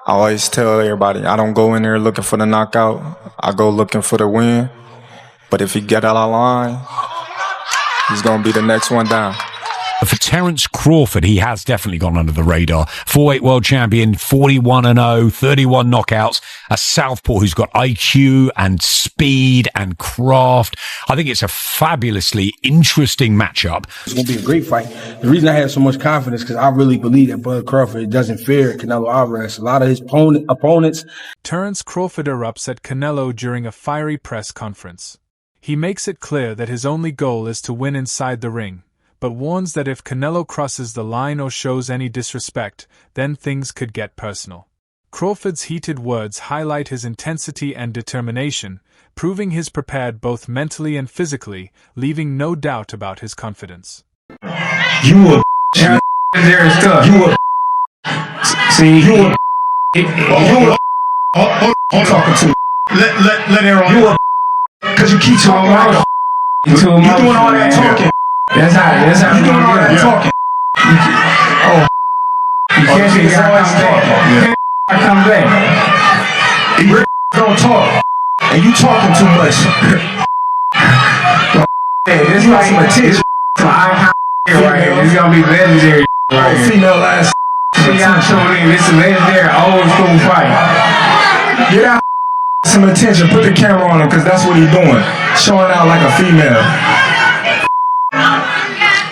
I always tell everybody, I don't go in there looking for the knockout. I go looking for the win. But if he get out of line, he's going to be the next one down. For Terence Crawford, he has definitely gone under the radar. 4-weight world champion, 41-0, 31 knockouts. A southpaw who's got IQ and speed and craft. I think it's a fabulously interesting matchup. It's going to be a great fight. The reason I have so much confidence because I really believe that Bud Crawford doesn't fear Canelo Alvarez. A lot of his opponents. Terence Crawford erupts at Canelo during a fiery press conference. He makes it clear that his only goal is to win inside the ring, but warns that if Canelo crosses the line or shows any disrespect, then things could get personal. Crawford's heated words highlight his intensity and determination, proving he's prepared both mentally and physically, leaving no doubt about his confidence. You a there is stuff. You a see you a you a talking to let everyone you a because you keep talking about you doing all that talking. That's how you doing all that talking. You can't say it's always talking. I come back. He don't talk, and you talking too much. This is like some attention. Right here. This is gonna be legendary. Right here. Female ass. See how showing this is a legendary old school fight. Get out some attention. Put the camera on him because that's what he's doing. Showing out like a female.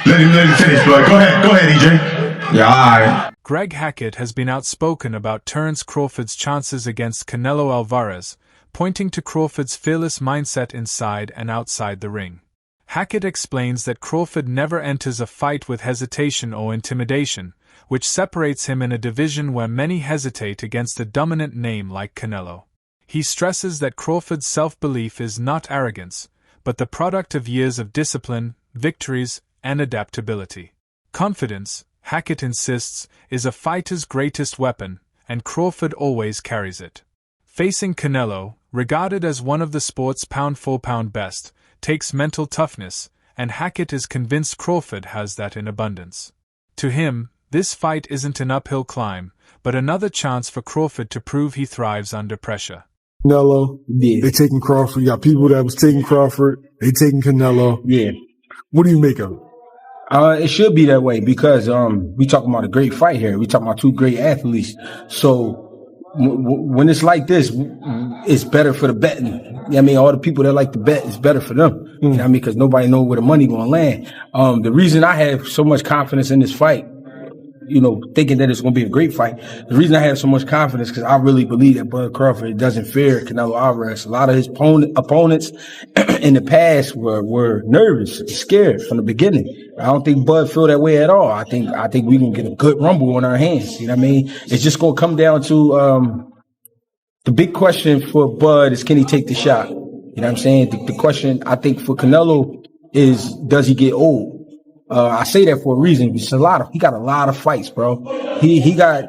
Let him finish, bro. Go ahead, EJ. Yeah, alright. Greg Hackett has been outspoken about Terence Crawford's chances against Canelo Alvarez, pointing to Crawford's fearless mindset inside and outside the ring. Hackett explains that Crawford never enters a fight with hesitation or intimidation, which separates him in a division where many hesitate against a dominant name like Canelo. He stresses that Crawford's self-belief is not arrogance, but the product of years of discipline, victories, and adaptability. Confidence, Hackett insists, is a fighter's greatest weapon, and Crawford always carries it. Facing Canelo, regarded as one of the sport's pound-for-pound best, takes mental toughness, and Hackett is convinced Crawford has that in abundance. To him, this fight isn't an uphill climb, but another chance for Crawford to prove he thrives under pressure. Canelo, yeah. They taking Crawford. You got people that was taking Crawford. They taking Canelo. Yeah. What do you make of it? It should be that way because we talking about a great fight here. We talking about two great athletes. So when it's like this, it's better for the betting. You know what I mean? All the people that like to bet, it's better for them. You know what I mean? Because nobody know where the money going to land. The reason I have so much confidence in this fight, you know, thinking that it's going to be a great fight. The reason I have so much confidence because I really believe that Bud Crawford doesn't fear Canelo Alvarez. A lot of his opponents in the past were nervous, scared from the beginning. I don't think Bud feel that way at all. I think we can get a good rumble on our hands. You know what I mean? It's just going to come down to the big question for Bud is can he take the shot? You know what I'm saying? The question I think for Canelo is does he get old? I say that for a reason. It's he got a lot of fights, bro. He got,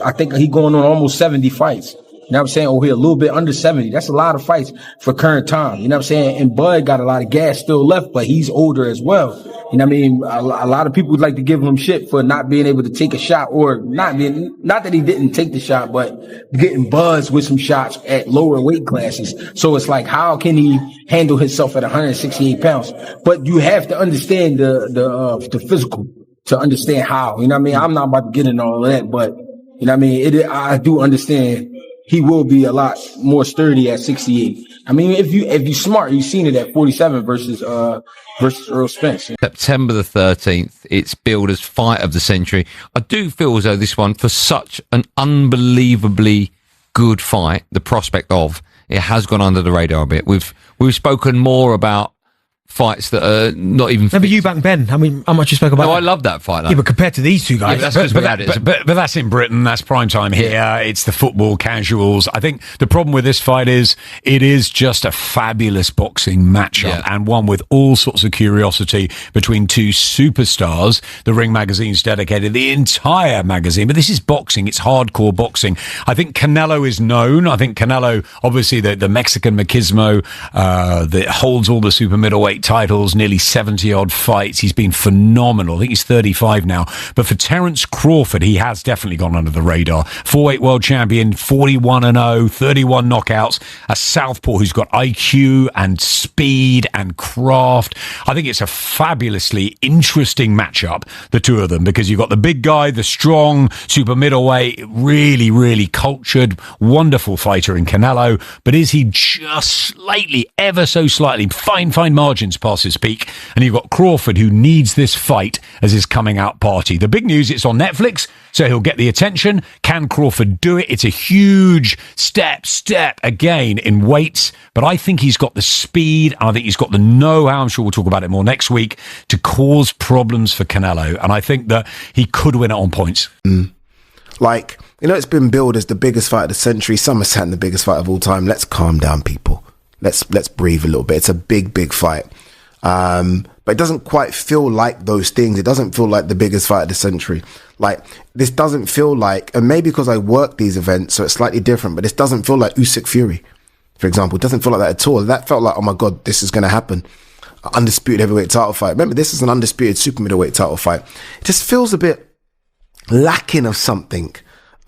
I think he going on almost 70 fights. You know what I'm saying? Oh, he a little bit under 70. That's a lot of fights for current time. You know what I'm saying? And Bud got a lot of gas still left, but he's older as well. You know what I mean? A lot of people would like to give him shit for not being able to take a shot or not that he didn't take the shot, but getting buzzed with some shots at lower weight classes. So it's like, how can he handle himself at 168 pounds? But you have to understand the physical to understand how, you know what I mean? I'm not about to get into all of that, but you know what I mean? I do understand he will be a lot more sturdy at 68. I mean, if you smart, you've seen it at 47 versus Earl Spence. September the 13th, it's billed as fight of the century. I do feel as though this one, for such an unbelievably good fight, the prospect of it has gone under the radar a bit. We've spoken more about fights that are not even. Remember Eubank Ben? I mean, how much you spoke about? No, I love that fight. Yeah, but compared to these two guys, yeah, but that's in Britain. That's prime time here. Yeah. It's the football casuals. I think the problem with this fight is it is just a fabulous boxing matchup and one with all sorts of curiosity between two superstars. The Ring magazine's dedicated the entire magazine, but this is boxing. It's hardcore boxing. I think Canelo is known. I think Canelo, obviously, the Mexican machismo that holds all the super middleweight heavyweight titles, nearly 70-odd fights. He's been phenomenal. I think he's 35 now. But for Terence Crawford, he has definitely gone under the radar. 4-weight world champion, 41-0, 31 knockouts. A southpaw who's got IQ and speed and craft. I think it's a fabulously interesting matchup, the two of them, because you've got the big guy, the strong, super middleweight, really, really cultured, wonderful fighter in Canelo. But is he just slightly, ever so slightly, fine margins past his peak? And you've got Crawford, who needs this fight as his coming out party. The big news, it's on Netflix, so he'll get the attention. Can Crawford do it? It's a huge step again in weights, but I think he's got the speed, and I think he's got the know-how, I'm sure we'll talk about it more next week, to cause problems for Canelo. And I think that he could win it on points. Like, you know, it's been billed as the biggest fight of the century. Some are saying the biggest fight of all time. Let's calm down, people. Let's breathe a little bit. It's a big fight. But it doesn't quite feel like those things. It doesn't feel like the biggest fight of the century. Like, this doesn't feel like, and maybe because I work these events, so it's slightly different, but this doesn't feel like Usyk Fury, for example. It doesn't feel like that at all. That felt like, oh my God, this is going to happen. Undisputed heavyweight title fight. Remember, this is an undisputed super middleweight title fight. It just feels a bit lacking of something.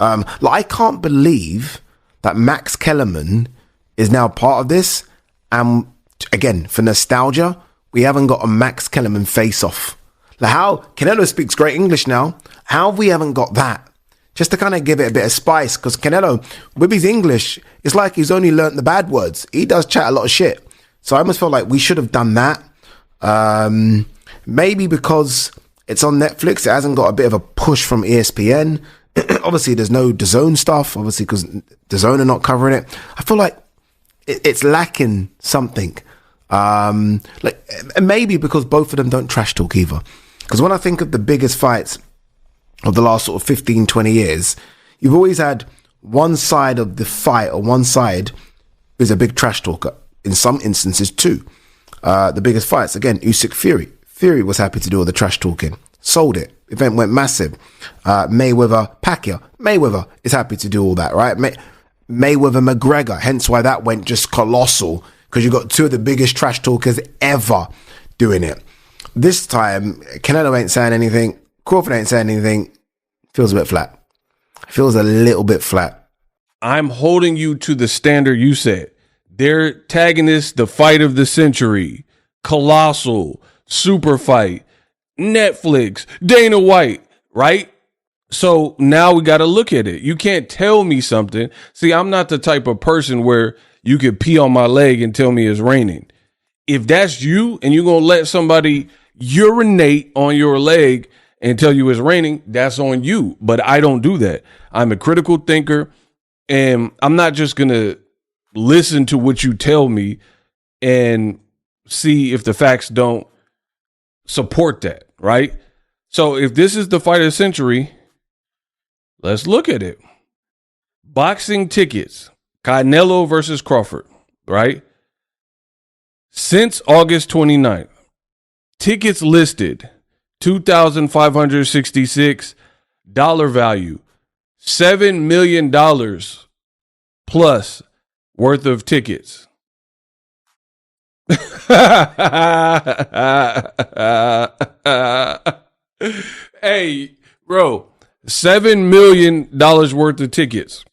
Like, I can't believe that Max Kellerman is now part of this. And again, for nostalgia, we haven't got a Max Kellerman face-off. Like, how Canelo speaks great English now. How we haven't got that? Just to kind of give it a bit of spice, because Canelo, with his English, it's like he's only learnt the bad words. He does chat a lot of shit. So I almost feel like we should have done that. Maybe because it's on Netflix, it hasn't got a bit of a push from ESPN. Obviously, there's no DAZN stuff, obviously, because DAZN are not covering it. I feel like it's lacking something. Like, maybe because both of them don't trash talk either. Because when I think of the biggest fights of the last sort of 15, 20 years, you've always had one side of the fight, or one side is a big trash talker. In some instances, two. The biggest fights, again, Usyk Fury. Fury was happy to do all the trash talking. Sold it. Event went massive. Mayweather, Pacquiao. Mayweather is happy to do all that, right? Mayweather, McGregor. Hence why that went just colossal, because you got two of the biggest trash talkers ever doing it. This time, Canelo ain't saying anything. Crawford ain't saying anything. Feels a bit flat. Feels a little bit flat. I'm holding you to the standard you said. They're tagging this the fight of the century, colossal, super fight, Netflix, Dana White, right? So now we got to look at it. You can't tell me something. See, I'm not the type of person where you could pee on my leg and tell me it's raining. If that's you and you're going to let somebody urinate on your leg and tell you it's raining, that's on you. But I don't do that. I'm a critical thinker, and I'm not just going to listen to what you tell me and see if the facts don't support that, right? So if this is the fight of the century, let's look at it. Boxing tickets, Canelo versus Crawford, right? Since August 29th, tickets listed, $2,566 value, $7 million plus worth of tickets. Hey, bro, $7 million worth of tickets.